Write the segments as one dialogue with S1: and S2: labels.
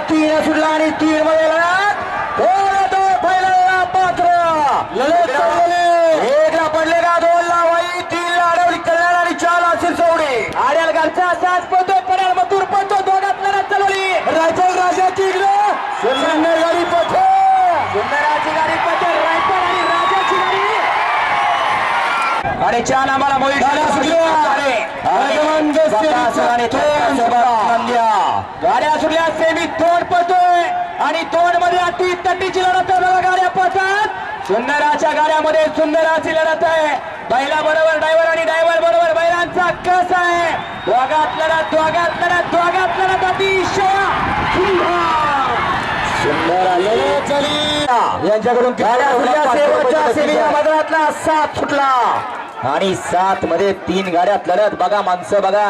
S1: तीन सुटला आणि तीन मध्ये पहिला पात्र एकला पडले का दोनला वाई तीनला अडवली कल्याण आणि चार असेल चौडे आड्याल घरचा साज पडतो पड्याल मथुर पडतो दोघात लढत चालवली रायफल राजाची सुंदर गाडी पडतो सुंदराची गाडी पडते रायफल आणि राजाची गाडी आणि चार आम्हाला मोहित गाड्या सुटल्या सेमी तोड पडतोय आणि तोड मध्ये अटी तटीची लढत आहे बघा गाड्या पडतात सुंदराच्या गाड्यामध्ये सुंदराची लढत आहे बैला बरोबर ड्रायव्हर आणि ड्रायव्हर बरोबर बैलांचा कस आहे दोघात लढत दोघात लढत दोघात लढत अतिशय सुंदर यांच्याकडून गाड्या सुटल्या सेमीच्या मैदानातला 7 सुटला आणि 7 मध्ये 3 गाड्यात लढत बघा माणसं बघा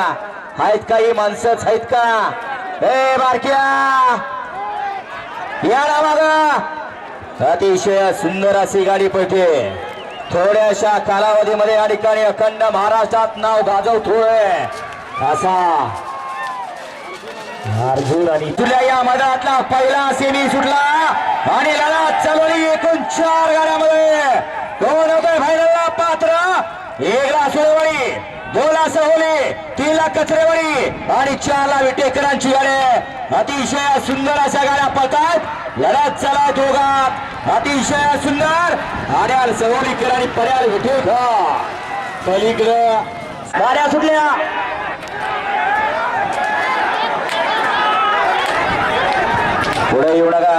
S1: आहेत का ही माणसंच आहेत का ए बारक्या या ना बघा अतिशय सुंदर अशी गाडी पळते थोड्याशा कालावधीमध्ये या ठिकाणी अखंड महाराष्ट्रात नाव गाजवतोय असा अर्जुन आणि तुला या मैदानातला पहिला सेमी सुटला आणि लढत चालवली एकूण 4 गाड्यामध्ये 2 होते फायनलला पात्र 1ला सुरेवाडी 2ला सहोली 3ला कचरेवाडी आणि 4ला विटेकरांची गाडी अतिशय सुंदर अशा गाड्या पळतात लढत चला दोघात अतिशय सुंदर आड्याल सहोलीकर आणि पर्याल विटेकर पलीकडे गाड्या सुटल्या पुढे येऊ नका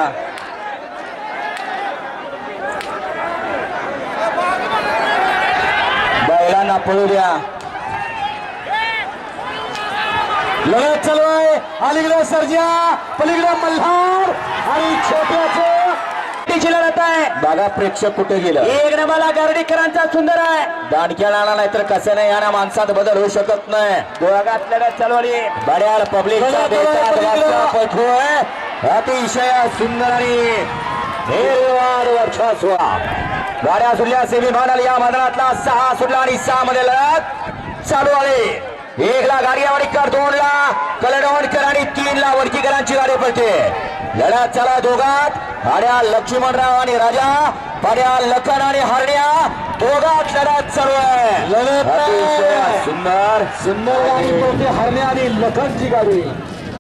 S1: बैलांना पळू द्या लढत चालू आहे अलीकडे सर्जा पलीकडे मल्हार आणि छोट्याची लढत आहे बघा प्रेक्षक कुठे गेलं एक नंबरला गार्डीकरांचा सुंदर आहे दांडक्या नाणा नाही तर कसं नाही या माणसात बदल होऊ शकत नाही दोघात लढत चालवली बड्याल पब्लिकचा अतिशय सुंदर आणि निर्वाद वर्चस्व गाड्या सुटल्या सेमी फायनल या मैदानातला 6 सुटला आणि 6 मध्ये लढत चालू आहे 1ला गाडीवाडीकर 2ला कलडवणकर आणि 3ला वडकीकरांची गाडी पडते लढत चला दोघात आड्या लक्ष्मणराव आणि राजा पाड्या लखन आणि हरण्या दोघात लढत चालू आहे लढत सुंदर सुंदर गाडी पडते हरण्या आणि लखनची गाडी